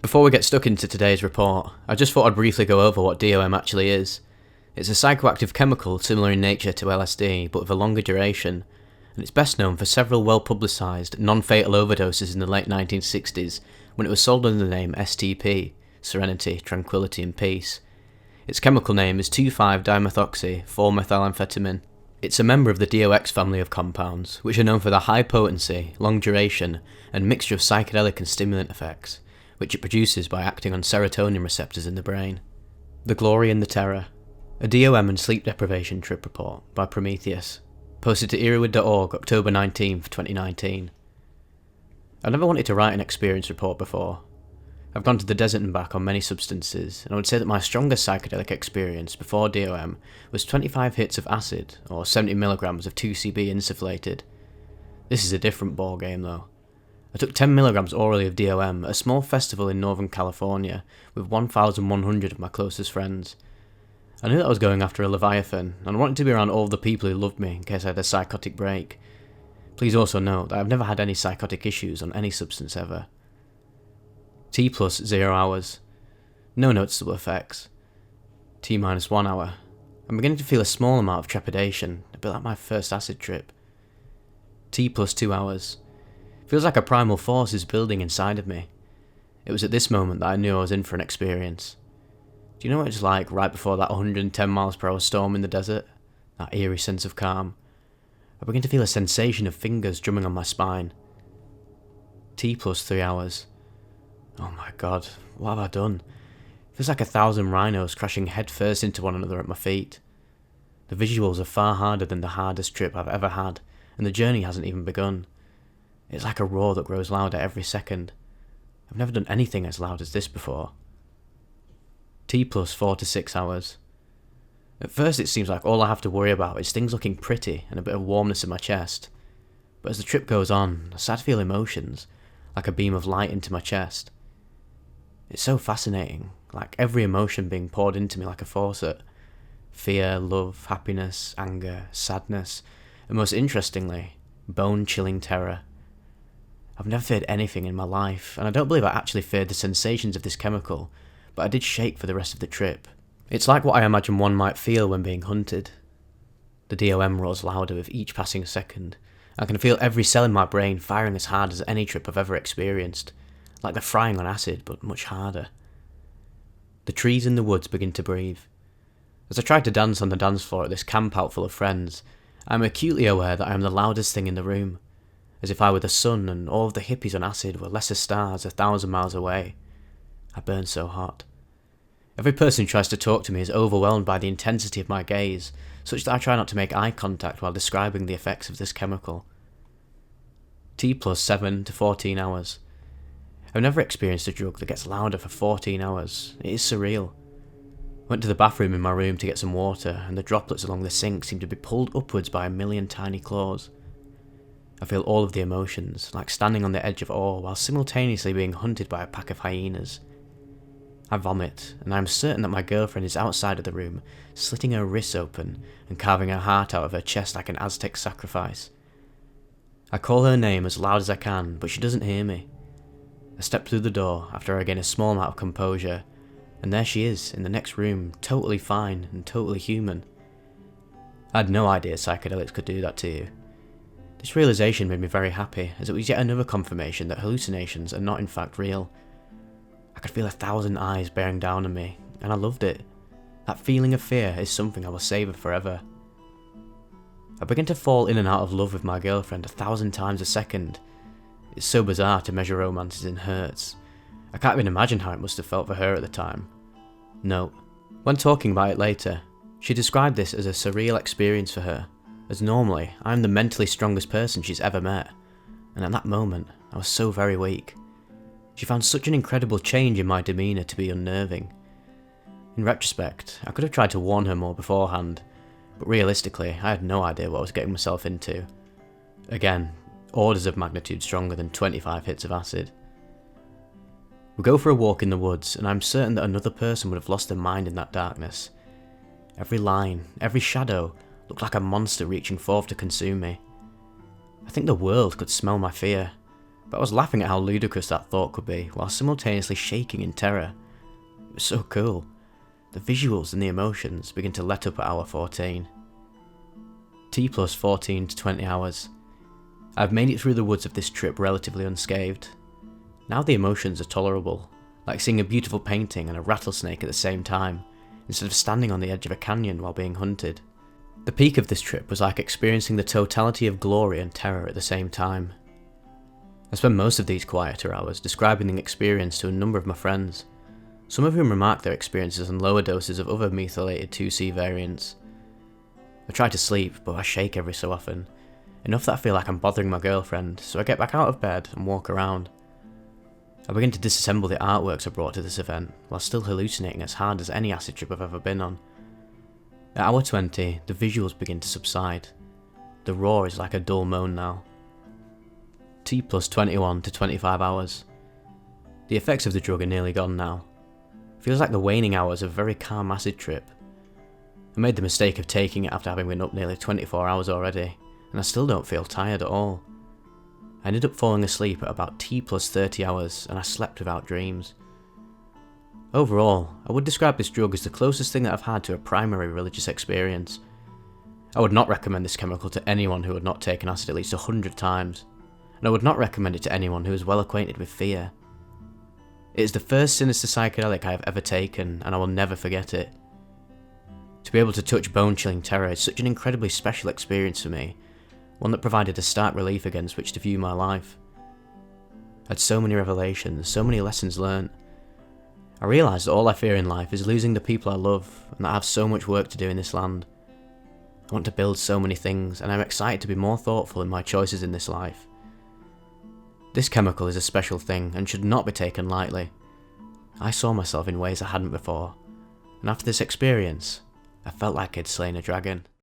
Before we get stuck into today's report, I just thought I'd briefly go over what DOM actually is. It's a psychoactive chemical similar in nature to LSD, but with a longer duration, and it's best known for several well-publicised, non-fatal overdoses in the late 1960s when it was sold under the name STP, Serenity, Tranquility and Peace. Its chemical name is 2,5-dimethoxy-4-methylamphetamine. It's a member of the DOX family of compounds, which are known for their high potency, long duration, and mixture of psychedelic and stimulant effects, which it produces by acting on serotonin receptors in the brain. The Glory and the Terror. A DOM and sleep deprivation trip report by Prometheus. Posted to earwid.org October 19th, 2019. I've never wanted to write an experience report before. I've gone to the desert and back on many substances, and I would say that my strongest psychedelic experience before DOM was 25 hits of acid, or 70 milligrams of 2CB insufflated. This is a different ballgame though. I took 10 milligrams orally of DOM at a small festival in Northern California with 1,100 of my closest friends. I knew that I was going after a leviathan, and I wanted to be around all the people who loved me in case I had a psychotic break. Please also note that I've never had any psychotic issues on any substance ever. T plus 0 hours. No noticeable effects. T minus 1 hour. I'm beginning to feel a small amount of trepidation, a bit like my first acid trip. T plus 2 hours. Feels like a primal force is building inside of me. It was at this moment that I knew I was in for an experience. Do you know what it's like right before that 110 miles per hour storm in the desert? That eerie sense of calm. I begin to feel a sensation of fingers drumming on my spine. T plus 3 hours. Oh my god, what have I done? It feels like 1,000 rhinos crashing headfirst into one another at my feet. The visuals are far harder than the hardest trip I've ever had, and the journey hasn't even begun. It's like a roar that grows louder every second. I've never done anything as loud as this before. T plus 4 to 6 hours. At first it seems like all I have to worry about is things looking pretty and a bit of warmness in my chest. But as the trip goes on, I start to feel emotions, like a beam of light into my chest. It's so fascinating, like every emotion being poured into me like a faucet. Fear, love, happiness, anger, sadness, and most interestingly, bone-chilling terror. I've never feared anything in my life, and I don't believe I actually feared the sensations of this chemical, but I did shake for the rest of the trip. It's like what I imagine one might feel when being hunted. The DOM roars louder with each passing second. I can feel every cell in my brain firing as hard as any trip I've ever experienced, like they're frying on acid, but much harder. The trees in the woods begin to breathe. As I try to dance on the dance floor at this camp out full of friends, I am acutely aware that I am the loudest thing in the room, as if I were the sun and all of the hippies on acid were lesser stars 1,000 miles away. I burn so hot. Every person who tries to talk to me is overwhelmed by the intensity of my gaze, such that I try not to make eye contact while describing the effects of this chemical. T plus 7 to 14 hours. I've never experienced a drug that gets louder for 14 hours. It is surreal. I went to the bathroom in my room to get some water, and the droplets along the sink seem to be pulled upwards by a million tiny claws. I feel all of the emotions, like standing on the edge of awe while simultaneously being hunted by a pack of hyenas. I vomit, and I am certain that my girlfriend is outside of the room, slitting her wrists open and carving her heart out of her chest like an Aztec sacrifice. I call her name as loud as I can, but she doesn't hear me. I step through the door after I gain a small amount of composure, and there she is, in the next room, totally fine and totally human. I had no idea psychedelics could do that to you. This realisation made me very happy, as it was yet another confirmation that hallucinations are not in fact real. I could feel 1,000 eyes bearing down on me, and I loved it. That feeling of fear is something I will savour forever. I begin to fall in and out of love with my girlfriend 1,000 times a second. It's so bizarre to measure romances in hertz. I can't even imagine how it must have felt for her at the time. Note, when talking about it later, she described this as a surreal experience for her, as normally I am the mentally strongest person she's ever met, and at that moment I was so very weak. She found such an incredible change in my demeanour to be unnerving. In retrospect, I could have tried to warn her more beforehand, but realistically I had no idea what I was getting myself into. Again, orders of magnitude stronger than 25 hits of acid. We go for a walk in the woods, and I'm certain that another person would have lost their mind in that darkness. Every line, every shadow, looked like a monster reaching forth to consume me. I think the world could smell my fear. but I was laughing at how ludicrous that thought could be, while simultaneously shaking in terror. It was so cool. The visuals and the emotions begin to let up at hour 14. T plus 14 to 20 hours. I've made it through the woods of this trip relatively unscathed. Now the emotions are tolerable, like seeing a beautiful painting and a rattlesnake at the same time, instead of standing on the edge of a canyon while being hunted. The peak of this trip was like experiencing the totality of glory and terror at the same time. I spent most of these quieter hours describing the experience to a number of my friends, some of whom remarked their experiences on lower doses of other methylated 2C variants. I try to sleep, but I shake every so often, enough that I feel like I'm bothering my girlfriend, so I get back out of bed and walk around. I begin to disassemble the artworks I brought to this event, while still hallucinating as hard as any acid trip I've ever been on. At hour 20, the visuals begin to subside. The roar is like a dull moan now. T plus 21 to 25 hours. The effects of the drug are nearly gone now. Feels like the waning hours of a very calm acid trip. I made the mistake of taking it after having been up nearly 24 hours already, and I still don't feel tired at all. I ended up falling asleep at about T plus 30 hours, and I slept without dreams. Overall, I would describe this drug as the closest thing that I've had to a primary religious experience. I would not recommend this chemical to anyone who had not taken acid at least 100 times, and I would not recommend it to anyone who is well acquainted with fear. It is the first sinister psychedelic I have ever taken, and I will never forget it. To be able to touch bone-chilling terror is such an incredibly special experience for me, one that provided a stark relief against which to view my life. I had so many revelations, so many lessons learnt. I realised that all I fear in life is losing the people I love, and that I have so much work to do in this land. I want to build so many things, and I'm excited to be more thoughtful in my choices in this life. This chemical is a special thing, and should not be taken lightly. I saw myself in ways I hadn't before, and after this experience, I felt like I'd slain a dragon.